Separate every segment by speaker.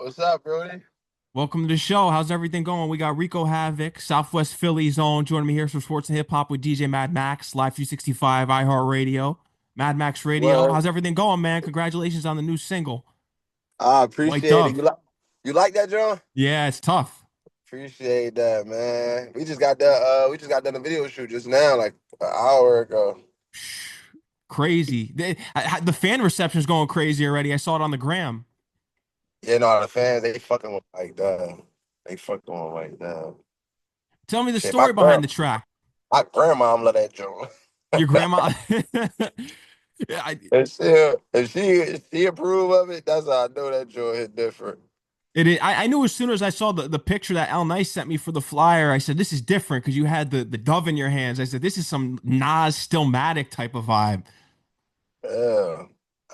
Speaker 1: What's up, Brody?
Speaker 2: Welcome to the show. How's everything going? We got RecoHavoc, Southwest Philly Zone. Joining me here for sports and hip hop with DJ Mad Max, Live 365, iHeartRadio, Mad Max Radio.
Speaker 1: Well,
Speaker 2: How's everything going, man? Congratulations on the new single,
Speaker 1: I
Speaker 2: White
Speaker 1: appreciate it.
Speaker 2: Dove.
Speaker 1: You like that, John?
Speaker 2: Yeah, it's tough.
Speaker 1: Appreciate that, man. We just got done a video shoot just now, like an hour ago.
Speaker 2: Crazy. The fan reception's going crazy already. I saw it on the gram.
Speaker 1: You know, the fans, they fucking with like that. They fucking with like that.
Speaker 2: Tell me the
Speaker 1: Shit, my
Speaker 2: story behind
Speaker 1: grand
Speaker 2: the track.
Speaker 1: my grandma love that John.
Speaker 2: Your grandma. Yeah,
Speaker 1: If she approve of it, that's how I know that John hit different.
Speaker 2: I knew as soon as I saw the picture that Al Nice sent me for the flyer, I said, this is different because you had the dove in your hands. I said, this is some Nas Stillmatic type of vibe.
Speaker 1: Yeah.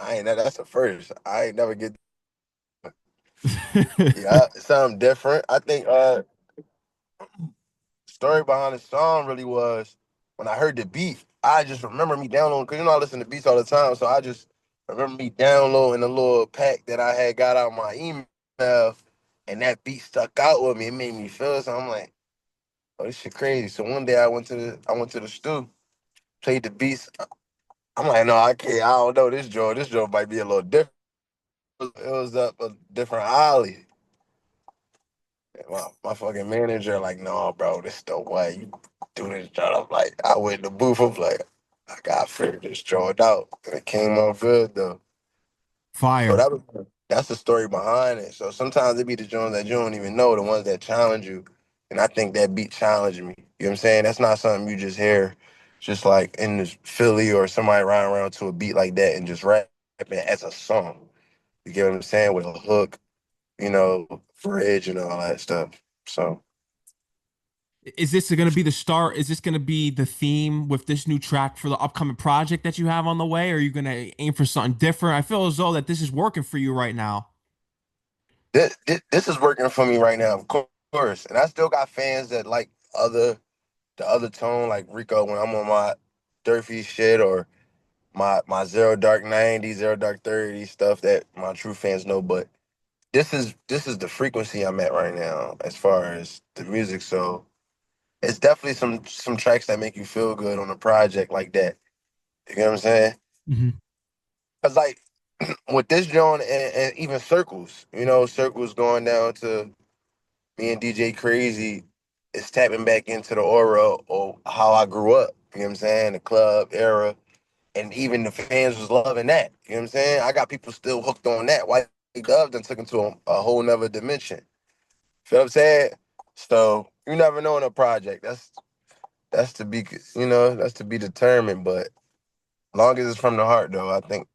Speaker 1: I ain't know that's the first. I ain't never get yeah, something different. I think story behind the song really was when I heard the beat, I just remember me downloading, because I listen to beats all the time. So I just remember me downloading a little pack that I had got out my email, and that beat stuck out with me. It made me feel so. I'm like, oh, this shit crazy. So one day I went to the stew, played the beats. I'm like, no, I can't. I don't know this joint. This joint might be a little different. It was up a different alley. My fucking manager like, no, bro, this the way you do this job. I'm like, I went in the booth. I'm like, I got to figure this joint out. And it came out good though. So
Speaker 2: Fire.
Speaker 1: that's the story behind it. So sometimes it be the joints that you don't even know, the ones that challenge you. And I think that beat challenged me. You know what I'm saying? That's not something you just hear just like in the Philly or somebody riding around to a beat like that and just rap it as a song. You get what I'm saying? With a hook, bridge and all that stuff. So
Speaker 2: Is this going to be the start? Is this going to be the theme with this new track for the upcoming project that you have on the way? Or are you going to aim for something different? I feel as though that this is working for you right now.
Speaker 1: this is working for me right now, of course. And I still got fans that like the other tone, like Rico, when I'm on my Durfee shit or my Zero Dark 90, Zero Dark 30 stuff that my true fans know. But this is the frequency I'm at right now as far as the music. So it's definitely some tracks that make you feel good on a project like that. You know what I'm saying?
Speaker 2: Mhm.
Speaker 1: Cause like with this joint and even Circles, Circles going down to me and DJ Crazy, it's tapping back into the aura of how I grew up. You know what I'm saying? The club era. And even the fans was loving that. You know what I'm saying? I got people still hooked on that. White Dove done took him to a whole nother dimension. Feel what I'm saying? So you never know in a project. That's to be that's to be determined. But long as it's from the heart though, I think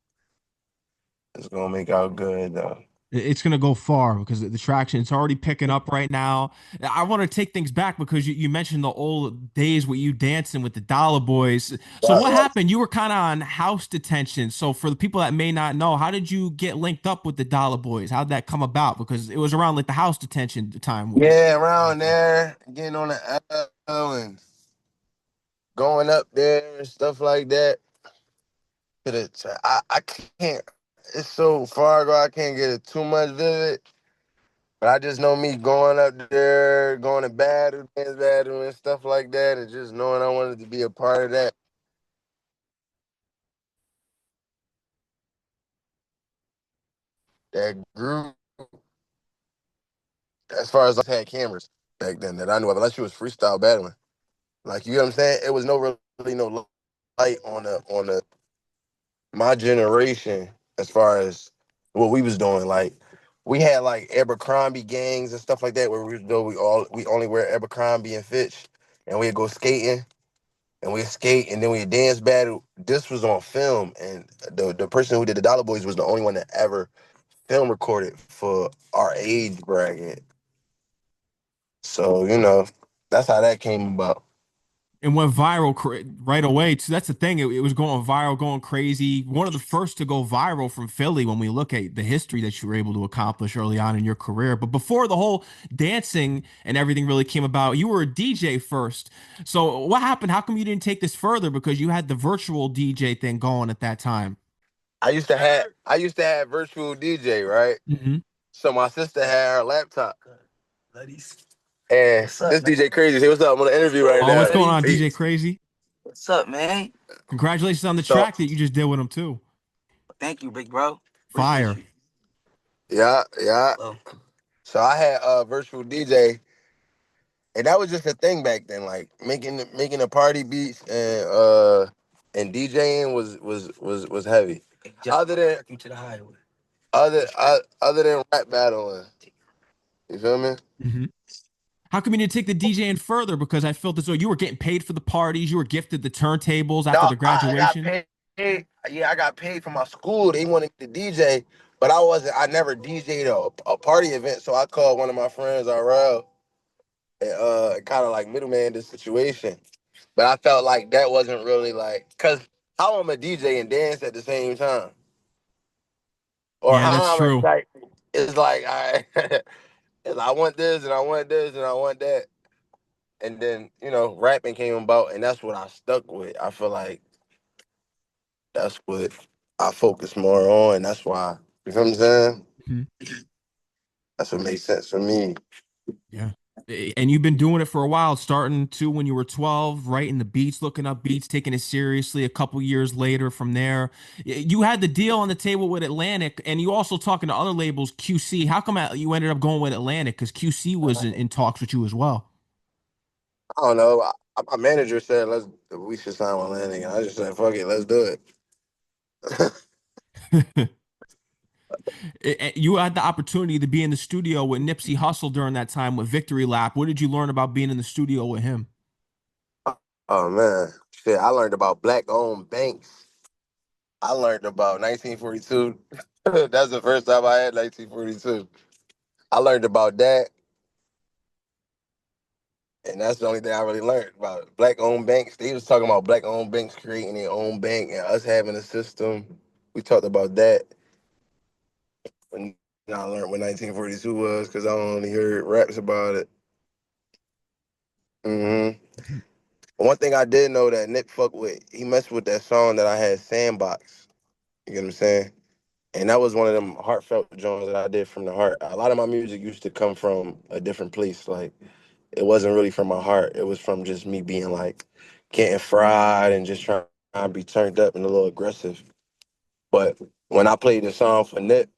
Speaker 1: it's gonna make out good though.
Speaker 2: It's going to go far because the traction, it's already picking up right now. I want to take things back because you mentioned the old days with you dancing with the Dollarboyz. So
Speaker 1: Right,
Speaker 2: what
Speaker 1: right.
Speaker 2: happened? You were kind of on house detention. So for the people that may not know, how did you get linked up with the Dollarboyz? How did that come about? Because it was around like the house detention time.
Speaker 1: Yeah, around there, getting on the L and going up there and stuff like that. I can't. It's so far ago. I can't get it too much vivid. But I just know me going up there, going to battle, dance battle, and stuff like that, and just knowing I wanted to be a part of that group. As far as I had cameras back then that I knew of, unless you was freestyle battling, like you know what I'm saying. It was really no light on the my generation as far as what we was doing. Like we had like Abercrombie gangs and stuff like that where we only wear Abercrombie and Fitch, and we'd go skating and we skate and then we dance battle. This was on film, and the person who did the Dollarboyz was the only one that ever film recorded for our age bracket. So that's how that came about.
Speaker 2: And went viral right away. So that's the thing. It was going viral, going crazy. One of the first to go viral from Philly when we look at the history that you were able to accomplish early on in your career. But before the whole dancing and everything really came about, you were a DJ first. So what happened? How come you didn't take this further? Because you had the virtual DJ thing going at that time.
Speaker 1: I used to have virtual DJ, right?
Speaker 2: Hmm.
Speaker 1: So my sister had her laptop. And this DJ Crazy. Say what's up? I'm on an interview right
Speaker 2: Oh, what's
Speaker 1: now.
Speaker 2: going on, DJ Crazy?
Speaker 3: What's up, man?
Speaker 2: Congratulations on the
Speaker 1: So
Speaker 2: track that you just did with him too.
Speaker 3: Thank you, big bro. Appreciate
Speaker 2: Fire.
Speaker 3: you.
Speaker 1: yeah, yeah.
Speaker 3: Well,
Speaker 1: So I had a virtual DJ, and that was just a thing back then. Like making the party beats and DJing was heavy. Other than
Speaker 3: you to the highway.
Speaker 1: other than rap battling, you feel me?
Speaker 2: Hmm. How come you didn't take the DJing further? Because I felt as though you were getting paid for the parties, you were gifted the turntables after
Speaker 1: No,
Speaker 2: the
Speaker 1: I got
Speaker 2: graduation.
Speaker 1: paid. Yeah, I got paid from my school. They wanted me to DJ, but I wasn't. I never DJ'd a party event, so I called one of my friends, RL, and kind of like middleman this situation. But I felt like that wasn't really like, cause how I'm a DJ and dance at the same time, or
Speaker 2: Yeah, that's
Speaker 1: how I'm a
Speaker 2: true.
Speaker 1: type. It's like I want this and I want this and I want that, and then rapping came about, and that's what I stuck with. I feel like that's what I focus more on. That's why, you know what I'm saying?
Speaker 2: Mhm.
Speaker 1: That's what makes sense for me.
Speaker 2: Yeah. And you've been doing it for a while, starting to when you were 12, writing the beats, looking up beats, taking it seriously a couple years later from there. You had the deal on the table with Atlantic, and you also talking to other labels, QC. How come you ended up going with Atlantic? Because QC was in talks with you as well.
Speaker 1: I don't know. My manager said we should sign with Landing, and I just said fuck it, let's do it.
Speaker 2: You had the opportunity to be in the studio with Nipsey Hussle during that time with Victory Lap. What did you learn about being in the studio with him?
Speaker 1: Oh man, shit! I learned about black-owned banks. I learned about 1942. That's the first time I had 1942. I learned about that, and that's the only thing I really learned about black-owned banks. They was talking about black-owned banks creating their own bank and us having a system. We talked about that when I learned what 1942 was because I only heard raps about it. One thing I did know that Nick fuck with, he messed with that song that I had, Sandbox. You get what I'm saying? And that was one of them heartfelt joints that I did from the heart. A lot of my music used to come from a different place. Like, it wasn't really from my heart. It was from just me being like getting fried and just trying to be turned up and a little aggressive. But when I played the song for Nick,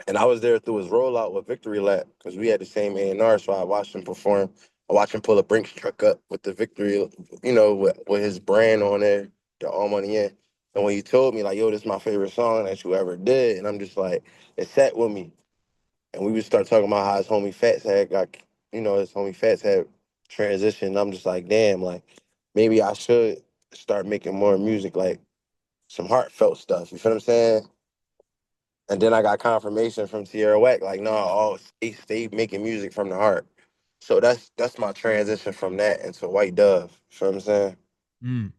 Speaker 1: and I was there through his rollout with Victory Lap because we had the same A&R, so I watched him perform. I watched him pull a Brinks truck up with the Victory, with his brand on there, the All Money In. And when he told me, like, yo, this is my favorite song that you ever did, and I'm just like, it sat with me. And we would start talking about how his homie Fats his homie Fats had transitioned. I'm just like, damn, like, maybe I should start making more music, like some heartfelt stuff. You feel what I'm saying? And then I got confirmation from Tierra Whack, like, no, stay making music from the heart. So that's my transition from that into White Dove. You feel what I'm saying?
Speaker 2: Mm.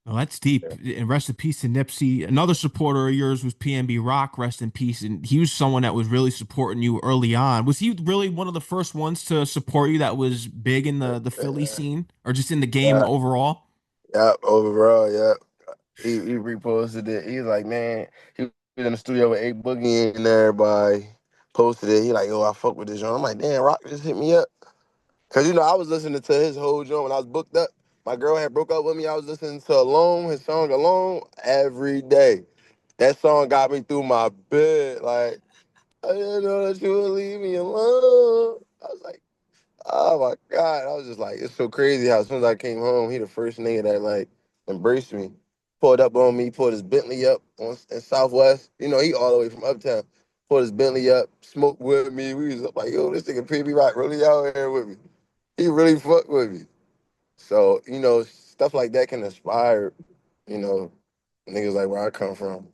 Speaker 2: Oh, that's deep. And rest in peace to Nipsey. Another supporter of yours was PnB Rock. Rest in peace. And he was someone that was really supporting you early on. Was he really one of the first ones to support you that was big in the Philly
Speaker 1: Yeah,
Speaker 2: scene or just in the game
Speaker 1: yeah,
Speaker 2: overall?
Speaker 1: yeah. Overall, yeah. He reposted it. He was like, man, he was in the studio with A Boogie and everybody posted it. He like, yo, I fuck with this joint. I'm like, damn, Rock just hit me up. Cause I was listening to his whole joint when I was booked up. My girl had broke up with me. I was listening to Alone, his song Alone, every day. That song got me through my bed. Like, I didn't know that you would leave me alone. I was like, oh my God. I was just like, it's so crazy how as soon as I came home, he the first nigga that like embraced me. Pulled up on me, pulled his Bentley up in Southwest. He all the way from uptown. Pulled his Bentley up, smoked with me. We was up like, yo, this nigga PnB Rock really out here with me. He really fucked with me. So, stuff like that can inspire, you know, niggas like where I come from.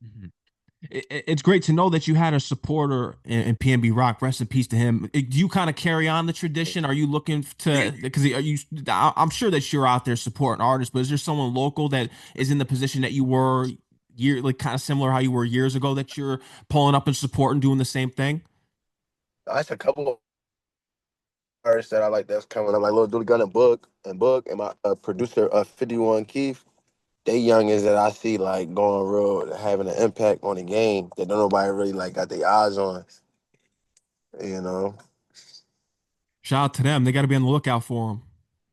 Speaker 2: Mhm. It's great to know that you had a supporter in PnB Rock. Rest in peace to him. Do you kind of carry on the tradition? Are you looking to, because are you, I'm sure that you're out there supporting artists, but is there someone local that is in the position that you were like kind of similar how you were years ago that you're pulling up and supporting, doing the same thing?
Speaker 1: That's a couple of artists that I like that's coming up, like Lil Dooley Gun and my producer 51 Keith. They youngins that I see like going real, having an impact on the game that don't nobody really like got their eyes on. You know.
Speaker 2: Shout out to them. They got to be on the lookout for them.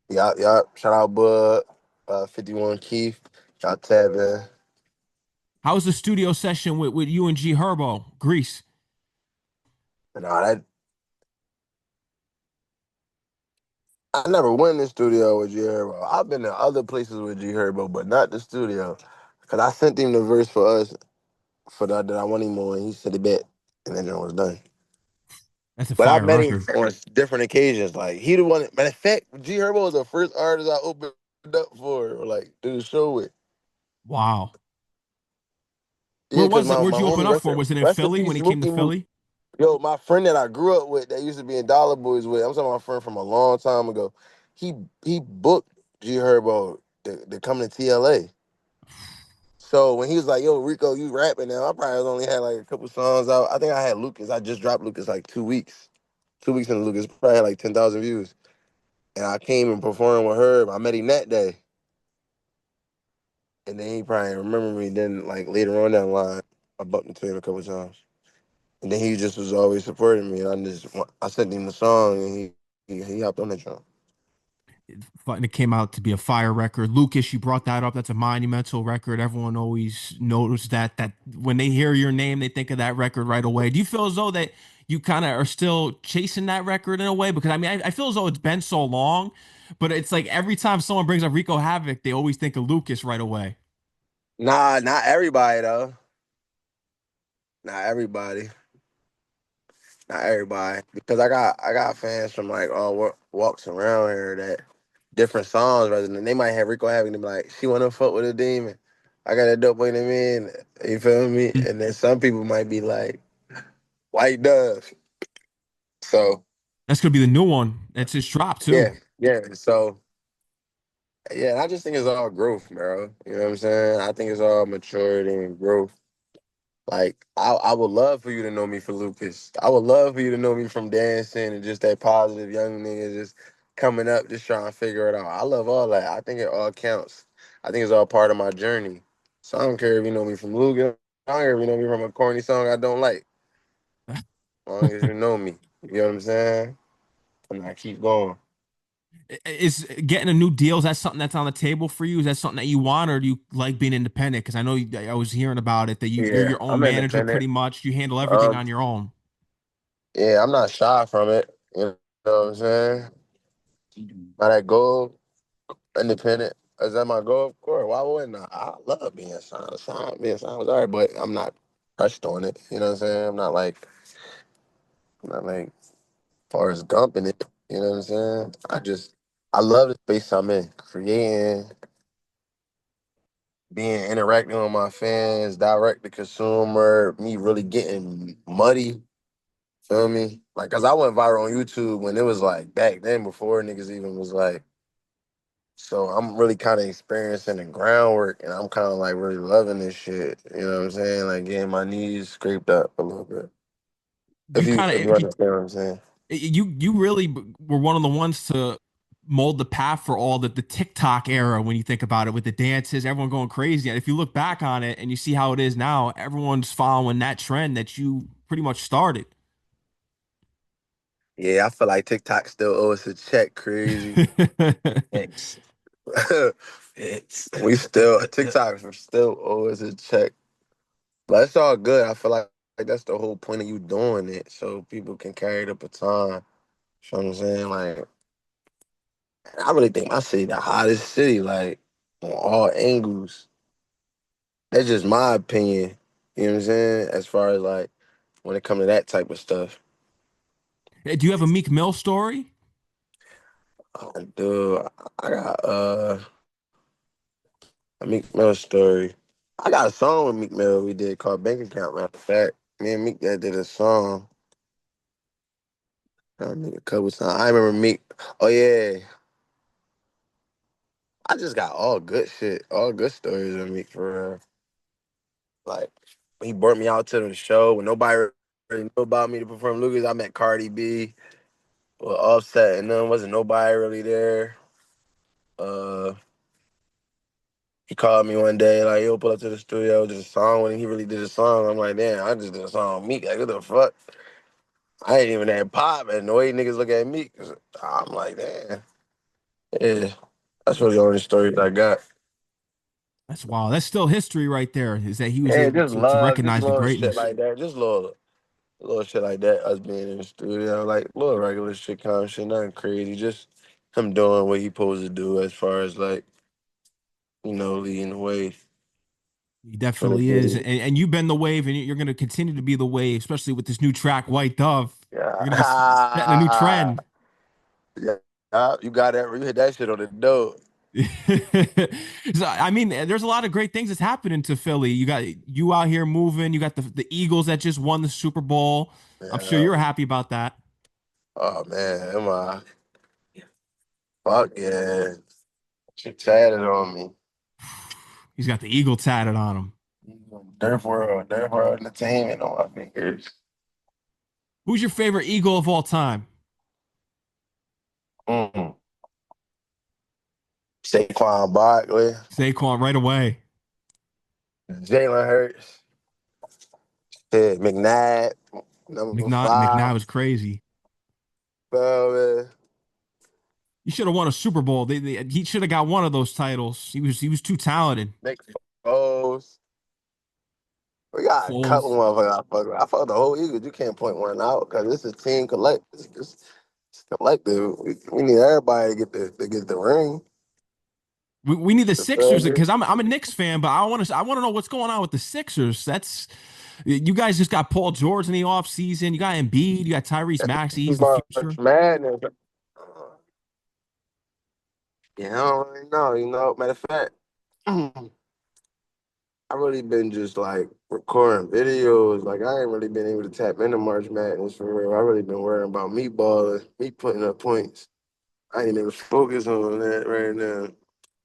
Speaker 1: Yup. Shout out Bud, 51 Keith, shout out Tevin.
Speaker 2: How was the studio session with you and G Herbo, Greece?
Speaker 1: Nah, that I never went in the studio with G Herbo. I've been to other places with G Herbo, but not the studio. Cause I sent him the verse for us for that I want him on. And he said he bet, and then it was done.
Speaker 2: That's a
Speaker 1: But I
Speaker 2: fire
Speaker 1: met him
Speaker 2: record.
Speaker 1: on different occasions. Like he the one. Matter of fact, G Herbo was the first artist I opened up for, or like did a show with.
Speaker 2: Wow.
Speaker 1: Yeah,
Speaker 2: Where
Speaker 1: cause
Speaker 2: was it? Where'd
Speaker 1: my
Speaker 2: you open
Speaker 1: homie
Speaker 2: up for? Was it in
Speaker 1: rest in
Speaker 2: Philly when
Speaker 1: peace
Speaker 2: he came to
Speaker 1: Smokey.
Speaker 2: Philly?
Speaker 1: Yo, my friend that I grew up with that used to be in Dollarboyz with, I'm talking about my friend from a long time ago. He he booked G Herbo to come to TLA. So when he was like, "Yo, Rico, you rapping now?" I probably only had like a couple songs out. I think I had Lucas. I just dropped Lucas like 2 weeks. 2 weeks into Lucas, probably had like 10,000 views. And I came and performed with Herb. I met him that day, and then he probably remember me. Then like later on down the line, I bumped into him a couple times. And then he just was always supporting me. And I sent him the song, and he hopped on the drum.
Speaker 2: It came out to be a fire record. Lucas, you brought that up. That's a monumental record. Everyone always knows that when they hear your name, they think of that record right away. Do you feel as though that you kind of are still chasing that record in a way? Because I mean, I feel as though it's been so long, but it's like every time someone brings up RecoHavoc, they always think of Lucas right away.
Speaker 1: Nah, not everybody though. Not everybody. Not everybody. Because I got fans from like all walks around here that different songs rather than they might have Rico having to be like, she wanna fuck with a demon. I got a dope boy in the man. You feel me? And then some people might be like, White Dove. So
Speaker 2: That's gonna be the new one. That's just dropped too.
Speaker 1: yeah. So yeah, I just think it's all growth, bro. You know what I'm saying? I think it's all maturity and growth. Like I would love for you to know me for Lucas. I would love for you to know me from dancing and just that positive young nigga just coming up, just trying to figure it out. I love all that. I think it all counts. I think it's all part of my journey. So I don't care if you know me from Lucas. I don't care if you know me from a corny song I don't like. As long as you know me. You know what I'm saying? And I keep going.
Speaker 2: Is getting a new deal, is that something that's on the table for you? Is that something that you want, or do you like being independent? Because I know I was hearing about it that you're
Speaker 1: Yeah,
Speaker 2: your own
Speaker 1: I'm
Speaker 2: manager pretty
Speaker 1: independent.
Speaker 2: much. You handle everything
Speaker 1: Um,
Speaker 2: on your own.
Speaker 1: yeah, I'm not shy from it. You know what I'm saying? By that goal, independent. Is that my goal? Of course. Why wouldn't I? I love being signed. Being signed was all right, but I'm not pressed on it. You know what I'm saying? I'm not like Forrest Gump in it. You know what I'm saying? I love the space I'm in, creating, being interacting with my fans, direct to consumer, me really getting muddy. Feel me? Like, cause I went viral on YouTube when it was like back then before niggas even was like. So I'm really kind of experiencing the groundwork, and I'm kind of like really loving this shit. You know what I'm saying? Like getting my knees scraped up a little bit. If
Speaker 2: You
Speaker 1: you
Speaker 2: kind
Speaker 1: if you
Speaker 2: of
Speaker 1: understand what I'm saying?
Speaker 2: you really were one of the ones to mold the path for all the TikTok era when you think about it with the dances, everyone going crazy. And if you look back on it and you see how it is now, everyone's following that trend that you pretty much started.
Speaker 1: Yeah, I feel like TikTok still owes us a check. Crazy. Thanks. We still TikTok still owe us a check, but it's all good. I feel like that's the whole point of you doing it, so people can carry the baton. You know what I'm saying? Like, I really think my city the hottest city, like on all angles. That's just my opinion. You know what I'm saying? As far as like when it comes to that type of stuff.
Speaker 2: Do you have a Meek Mill story?
Speaker 1: Dude, I got a Meek Mill story. I got a song with Meek Mill we did called Bank Account, matter of fact. Me and Meek that did a song. I think a couple times. I remember Meek. Oh yeah. I just got all good shit, all good stories with Meek for real. Like he brought me out to the show when nobody really knew about me to perform Lucas. I met Cardi B with Offset and then wasn't nobody really there. Uh he called me one day, like, yo, pull up to the studio, did a song with him. He really did a song. I'm like, damn, I just did a song with Meek. Like, what the fuck? I ain't even that pop, and the way niggas look at me, 'cause I'm like, damn, yeah. That's really the only stories I got.
Speaker 2: That's wild. That's still history right there. Is that he was
Speaker 1: Yeah,
Speaker 2: able
Speaker 1: just
Speaker 2: to
Speaker 1: love, just
Speaker 2: recognize the
Speaker 1: little shit
Speaker 2: greatness.
Speaker 1: like that, just little shit like that. Us being in the studio, like little regular shit, kind of shit, nothing crazy. Just him doing what he supposed to do as far as like leading the way
Speaker 2: He
Speaker 1: for the
Speaker 2: definitely is,
Speaker 1: city.
Speaker 2: and you've been the wave, and you're going to continue to be the wave, especially with this new track, White Dove. You're going to be setting a new
Speaker 1: Yeah,
Speaker 2: trend.
Speaker 1: yeah, you got that. You hit that shit on the dough.
Speaker 2: So, I mean, there's a lot of great things that's happening to Philly. You got you out here moving. You got the Eagles that just won the Super Bowl. I'm sure
Speaker 1: Yeah.
Speaker 2: you're happy about that.
Speaker 1: Oh man, am I? Fuck yeah. She tatted on me.
Speaker 2: He's got the Eagle tatted on him.
Speaker 1: Dirt World Entertainment on my fingers.
Speaker 2: Who's your favorite Eagle of all time?
Speaker 1: Mm. Saquon Barkley,
Speaker 2: Saquon right away.
Speaker 1: Jalen Hurts, yeah, McNabb, number
Speaker 2: McNabb
Speaker 1: 5.
Speaker 2: was crazy.
Speaker 1: Man.
Speaker 2: He should have won a Super Bowl. He should have got one of those titles. He was too talented.
Speaker 1: Nick Foles. We got a couple
Speaker 2: Foles.
Speaker 1: motherfuckers I fuck with. I fuck with the whole Eagles. You can't point one out because this is team collect. It's collective. We need everybody to get the ring.
Speaker 2: We need the
Speaker 1: You feel
Speaker 2: Sixers
Speaker 1: me?
Speaker 2: because I'm a Knicks fan, but I want to know what's going on with the Sixers. That's you guys just got Paul George in the offseason. You got Embiid, you got Tyrese Maxey, he's the
Speaker 1: March
Speaker 2: future.
Speaker 1: Madness. Yeah, I don't really know. Matter of fact, I really been just like recording videos. Like I ain't really been able to tap into March Madness for real. I really been worrying about me balling, me putting up points. I ain't even focus on that right now.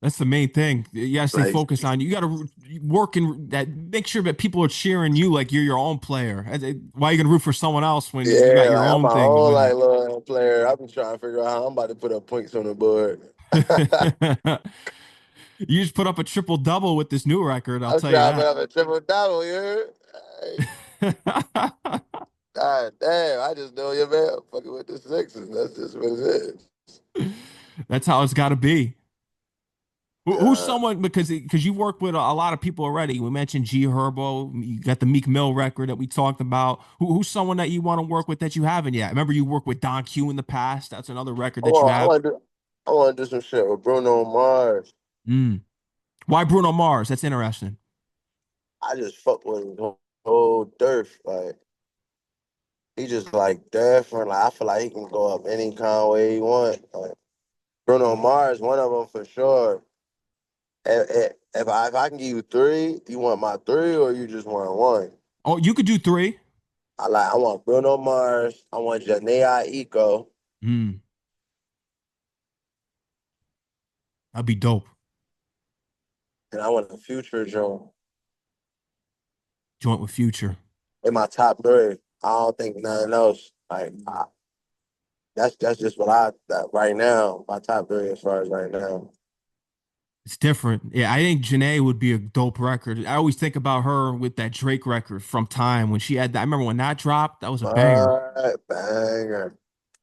Speaker 2: That's the main thing. You gotta stay
Speaker 1: Like,
Speaker 2: focused on. You gotta work and that make sure that people are cheering you like you're your own player. Why are you gonna root for someone else when you
Speaker 1: yeah,
Speaker 2: got your
Speaker 1: like I'm
Speaker 2: own
Speaker 1: my
Speaker 2: thing
Speaker 1: own
Speaker 2: with
Speaker 1: like
Speaker 2: it?
Speaker 1: little player. I've been trying to figure out how I'm about to put up points on the board.
Speaker 2: You just put up a triple double with this new record. I'll
Speaker 1: I'm
Speaker 2: tell you
Speaker 1: trying to put
Speaker 2: that.
Speaker 1: up a triple double, you heard? Hey, God damn, I just know your man fucking with the Sixers. That's just what it is.
Speaker 2: That's how it's got to be. Who's
Speaker 1: Yeah.
Speaker 2: someone because you work with a lot of people already. We mentioned G Herbo. You got the Meek Mill record that we talked about. Who's someone that you want to work with that you haven't yet? Remember you worked with Don Q in the past. That's another record
Speaker 1: I
Speaker 2: that you
Speaker 1: want, I
Speaker 2: have.
Speaker 1: want to do, I want to do some shit with Bruno Mars.
Speaker 2: Mm. Why Bruno Mars? That's interesting.
Speaker 1: I just fuck with his whole dearth. Like he just like different. Like I feel like he can go up any kind of way he want. Like Bruno Mars, one of them for sure. If I can give you three, you want my three or you just want one?
Speaker 2: Oh, you could do three.
Speaker 1: I want Bruno Mars. I want Janae Eco,
Speaker 2: Mm. That'd be dope.
Speaker 1: and I want a Future Joe
Speaker 2: Joint with Future.
Speaker 1: in my top three. I don't think nothing else. Like that's just what that right now. My top three as far as right now.
Speaker 2: It's different. Yeah, I think Janae would be a dope record. I always think about her with that Drake record from Time when she had that. I remember when that dropped. That was a banger.
Speaker 1: But banger.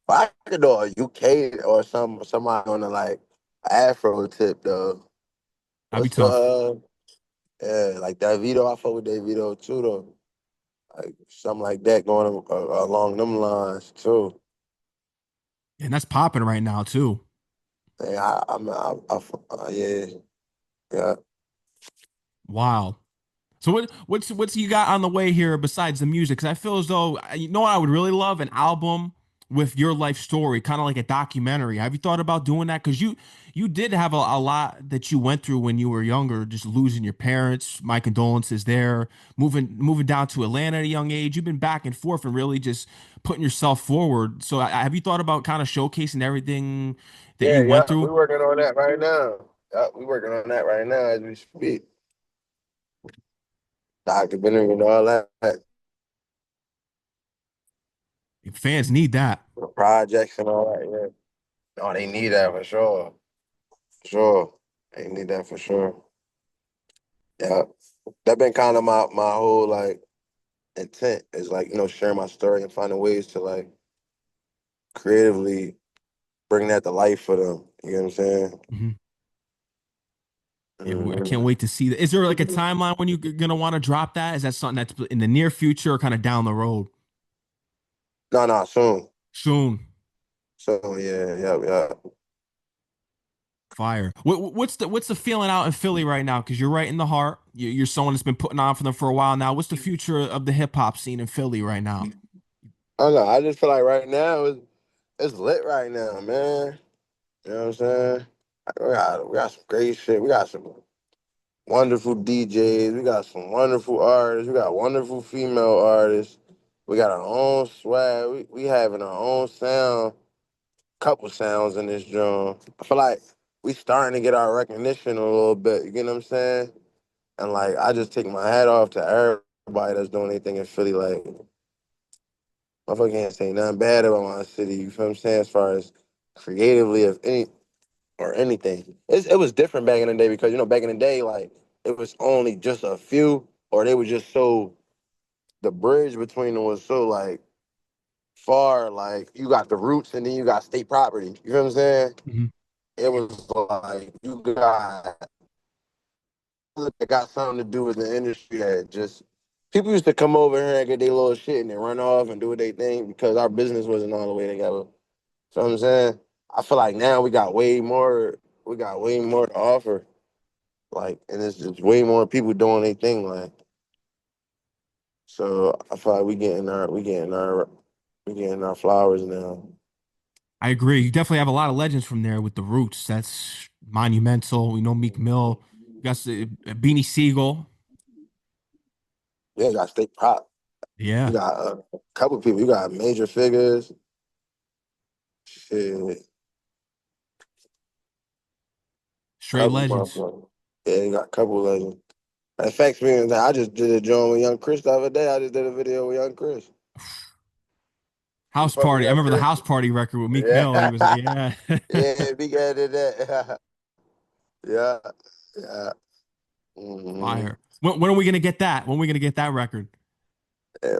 Speaker 1: But I could do a UK or somebody on the like Afro tip though.
Speaker 2: That'd be
Speaker 1: What's
Speaker 2: tough.
Speaker 1: yeah, like Davido. I fuck with Davido too though. Like something like that going along them lines too.
Speaker 2: And that's popping right now too.
Speaker 1: Yeah, yeah, yeah.
Speaker 2: Wow. So what's you got on the way here besides the music? Because I feel as though you know what I would really love an album with your life story, kind of like a documentary. Have you thought about doing that? Because you did have a lot that you went through when you were younger, just losing your parents. My condolences there. Moving down to Atlanta at a young age. You've been back and forth and really just putting yourself forward. So have you thought about kind of showcasing everything that
Speaker 1: Yeah,
Speaker 2: you went
Speaker 1: yeah. We
Speaker 2: through?
Speaker 1: working on that right now. Yeah, we working on that right now as we speak. Documentary and all that.
Speaker 2: Fans need that.
Speaker 1: Projects and all that, yeah. No, they need that for sure. Sure. They need that for sure. Yeah. That been kind of my whole like intent is like, sharing my story and finding ways to like creatively bring that to life for them. You know what I'm saying?
Speaker 2: Mhm. Yeah, I can't
Speaker 1: Mhm.
Speaker 2: wait to see that. Is there like a timeline when you're gonna want to drop that? Is that something that's in the near future or kind of down the road?
Speaker 1: No, no, soon.
Speaker 2: Soon.
Speaker 1: So yeah, yeah, yeah.
Speaker 2: Fire. What's the feeling out in Philly right now? Because you're right in the heart. You're someone that's been putting on for them for a while now. What's the future of the hip hop scene in Philly right now?
Speaker 1: I don't know. I just feel like right now it's lit right now, man. You know what I'm saying? We got some great shit. We got some wonderful DJs. We got some wonderful artists. We got wonderful female artists. We got our own swag. We having our own sound, couple sounds in this drum. I feel like we starting to get our recognition a little bit. You get what I'm saying? And like I just take my hat off to everybody that's doing anything in Philly. Like motherfucker can't say nothing bad about my city. You feel what I'm saying? As far as creatively, if any or anything, it was different back in the day because back in the day, like it was only just a few, or they were just so the bridge between them was so like far. Like you got the roots and then you got state property. You know what I'm saying?
Speaker 2: Mhm.
Speaker 1: It was like you got something to do with the industry that just people used to come over here and get their little shit and then run off and do what they think because our business wasn't all the way together. So I'm saying, I feel like now we got way more to offer. Like, and it's just way more people doing their thing. Like, so I feel like we getting our flowers now.
Speaker 2: I agree. You definitely have a lot of legends from there with the roots. That's monumental. We know Meek Mill. You got Beanie Siegel.
Speaker 1: Yeah, you got state prop. You
Speaker 2: Yeah,
Speaker 1: got a couple people. You got major figures. Shit,
Speaker 2: straight
Speaker 1: couple
Speaker 2: legends.
Speaker 1: motherfuckers. Yeah, you got a couple legends. In fact, speaking of that, I just did a joint with Young Chris the other day. I just did a video with Young Chris. You
Speaker 2: House
Speaker 1: fuck with
Speaker 2: Party. I
Speaker 1: Young
Speaker 2: remember the
Speaker 1: Chris?
Speaker 2: House Party record with Meek Mill. He was,
Speaker 1: Yeah.
Speaker 2: yeah.
Speaker 1: Yeah, big head did that. Yeah. Yeah. Mm-hmm.
Speaker 2: Fire. When are we gonna get that? When are we gonna get that record?
Speaker 1: Yeah.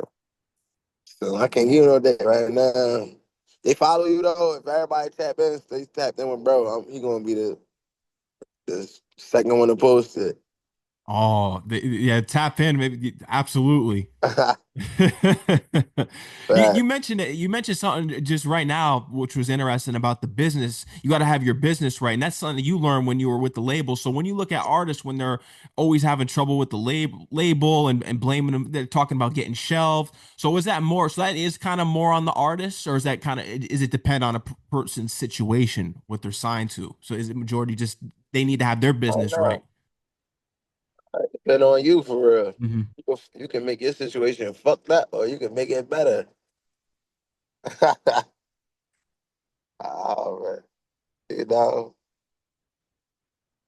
Speaker 1: So I can't give you no date right now. They follow you though. If everybody tap in, stay tapped in with bro. He gonna be the second one to post it.
Speaker 2: Oh, yeah, tap in, maybe absolutely. You
Speaker 1: But
Speaker 2: mentioned it. You mentioned something just right now, which was interesting about the business. You got to have your business right, and that's something that you learned when you were with the label. So when you look at artists when they're always having trouble with the label and blaming them, they're talking about getting shelved. So is that more? So that is kind of more on the artist, or is that kind of is it depend on a person's situation, what they're signed to? So is it majority just they need to have their
Speaker 1: I don't
Speaker 2: business right?
Speaker 1: know. It depend on you for real.
Speaker 2: Hmm.
Speaker 1: You can make your situation fucked up, or you can make it better. Oh man, you know,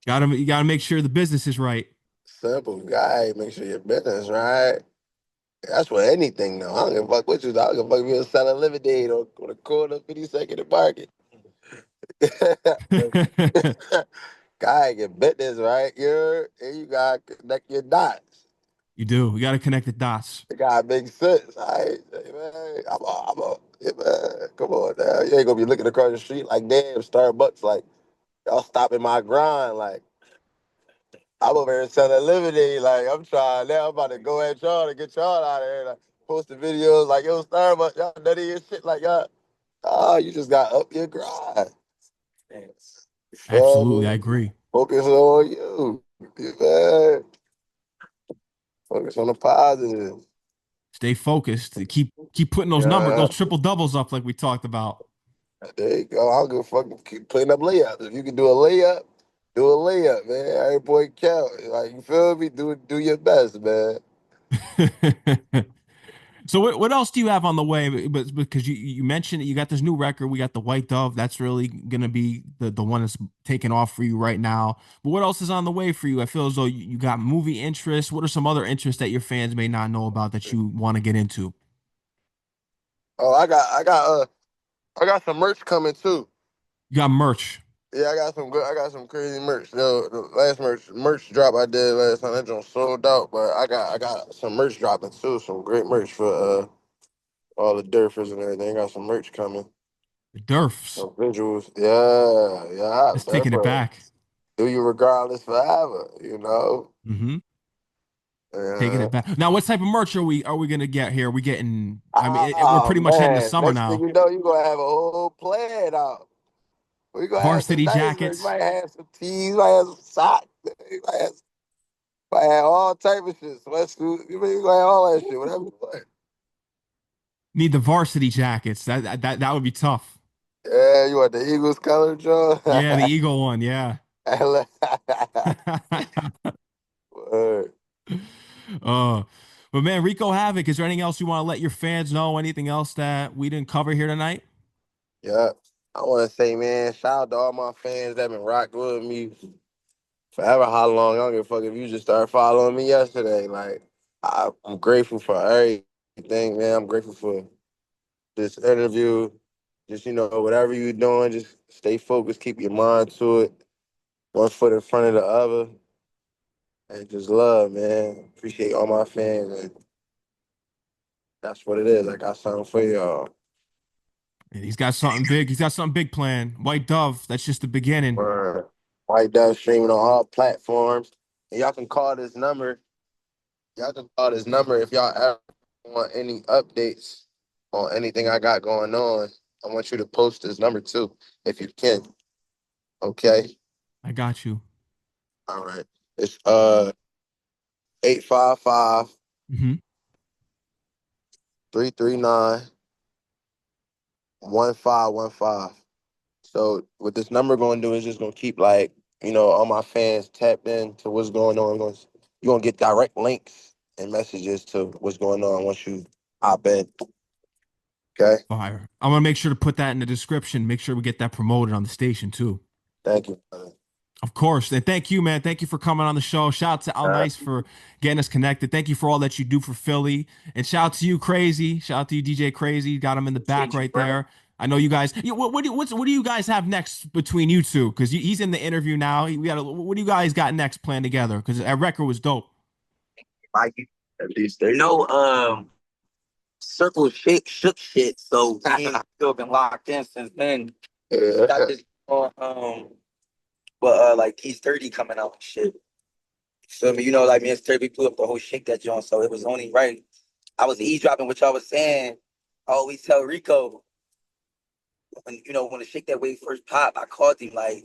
Speaker 2: You gotta make sure the business is right.
Speaker 1: simple guy. Make sure your business right. That's for anything though. I don't give a fuck what you. I don't give a fuck if you're selling lemonade on the corner of 52nd and Market. Guy, your business right. And you gotta connect your dots.
Speaker 2: You do. We got to connect the dots.
Speaker 1: It gotta make sense. All right, hey, man. Yeah, man. Come on now. You ain't gonna be looking across the street like, damn, Starbucks, like, y'all stopping my grind. Like, I'm over here selling lemonade. Like, I'm trying now. I'm about to go at y'all to get y'all out of here. Like, posting videos like, yo, Starbucks, y'all none of your shit. Like, y'all, oh, you just got up your grind. You feel
Speaker 2: Absolutely. I
Speaker 1: me?
Speaker 2: agree.
Speaker 1: Focus on you. Man. Focus on the positive.
Speaker 2: Stay focused. Keep putting those numbers,
Speaker 1: Yeah.
Speaker 2: those triple doubles up like we talked about.
Speaker 1: There you go. I'll go fucking keep putting up layups. If you can do a layup, man. Every boy count. Like you feel me? Do your best, man.
Speaker 2: So what else do you have on the way? But because you mentioned it, you got this new record, we got the White Dove. That's really gonna be the one that's taking off for you right now. But what else is on the way for you? I feel as though you got movie interests. What are some other interests that your fans may not know about that you want to get into?
Speaker 1: Oh, I got some merch coming too.
Speaker 2: You got merch.
Speaker 1: Yeah, I got some good. I got some crazy merch. The last merch drop I did last time, that joint sold out. But I got some merch dropping too. Some great merch for all the Durfers and everything. Got some merch coming.
Speaker 2: The Durfs.
Speaker 1: Some visuals. Yeah, yeah.
Speaker 2: It's
Speaker 1: That's
Speaker 2: taking it
Speaker 1: what
Speaker 2: back.
Speaker 1: do you regardless forever. You know.
Speaker 2: Mm-hmm. Taking
Speaker 1: Uh,
Speaker 2: it back. Now, what type of merch are we gonna get here? Are we getting? I mean, we're
Speaker 1: oh
Speaker 2: pretty much heading to
Speaker 1: man!
Speaker 2: summer
Speaker 1: Next thing
Speaker 2: now.
Speaker 1: you know, you gonna have a whole plan out. We gonna have some
Speaker 2: Varsity
Speaker 1: nice merch.
Speaker 2: jackets.
Speaker 1: Might have some tees. Might have some socks. Might have all type of shit. Sweatsuit. You mean you gonna have all that shit? Whatever you want.
Speaker 2: Need the varsity jackets. That would be tough.
Speaker 1: Yeah, you want the Eagles color, Joe?
Speaker 2: Yeah, the Eagle one. Yeah.
Speaker 1: Word.
Speaker 2: uh, but man, RecoHavoc, is there anything else you want to let your fans know? Anything else that we didn't cover here tonight?
Speaker 1: Yeah. I want to say, man, shout out to all my fans that been rocking with me forever. How long? I don't give a fuck if you just started following me yesterday. Like, I'm grateful for everything, man. I'm grateful for this interview. Just, whatever you're doing, just stay focused, keep your mind to it, one foot in front of the other, and just love, man. Appreciate all my fans, and that's what it is. I got something for y'all.
Speaker 2: And he's got something big. He's got something big planned. White Dove. That's just the beginning.
Speaker 1: Word. White Dove streaming on all platforms. And y'all can call this number. Y'all can call this number if y'all ever want any updates on anything I got going on. I want you to post this number too, if you can. Okay.
Speaker 2: I got you.
Speaker 1: All right. It's 855
Speaker 2: Hmm.
Speaker 1: 339 1515. So what this number gonna do is just gonna keep all my fans tapped in to what's going on. You're gonna get direct links and messages to what's going on once you hop in. Okay.
Speaker 2: Fire. I'm gonna make sure to put that in the description. Make sure we get that promoted on the station too.
Speaker 1: Thank you, brother.
Speaker 2: Of course. And thank you, man. Thank you for coming on the show. Shout out to Al
Speaker 1: Uh,
Speaker 2: Nice for getting us connected. Thank you for all that you do for Philly. And shout out to you, Crazy. Shout out to you, DJ Crazy. Got him in the back
Speaker 3: Appreciate you,
Speaker 2: right
Speaker 3: bro.
Speaker 2: there. I know you guys. What do you guys have next between you two? Because he's in the interview now. What do you guys got next planned together? Because that record was dope.
Speaker 3: Like, at least they know, circle shit, shook shit. So we ain't still been locked in since then. Got this on, like he's 30 coming out and shit. Feel me? You know, like me and Sturby blew up the whole shake that joint, so it was only right. I was eavesdropping what y'all was saying. I always tell Rico when the shake that wave first pop, I called him like,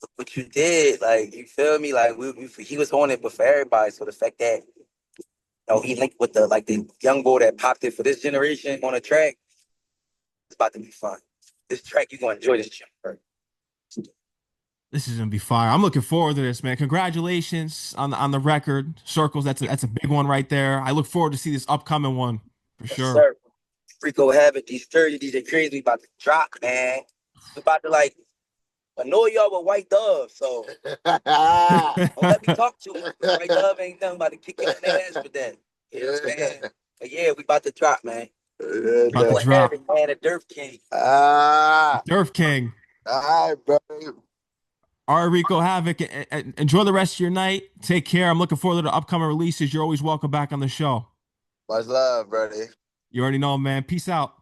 Speaker 3: "Look what you did, like you feel me? Like he was on it, but for everybody. So the fact that he linked with the young boy that popped it for this generation on a track, it's about to be fun. This track you gonna enjoy this jump, bro.
Speaker 2: This is gonna be fire. I'm looking forward to this, man. Congratulations on the record. Circles, that's a big one right there. I look forward to see this upcoming one for
Speaker 3: Yes,
Speaker 2: sure.
Speaker 3: sir. RecoHavoc, these 30, these are crazy. We about to drop, man. We about to annoy y'all with White Dove. So don't let me talk to him. White Dove ain't nothing about to kick your ass for that. You know what I'm saying? But yeah, we about to drop, man.
Speaker 2: About to drop.
Speaker 3: RecoHavoc, man, the Dirt King.
Speaker 2: Durf King.
Speaker 1: All right, bro.
Speaker 2: All right, Rico Havoc. Enjoy the rest of your night. Take care. I'm looking forward to the upcoming releases. You're always welcome back on the show.
Speaker 1: Much love, buddy.
Speaker 2: You already know, man. Peace out.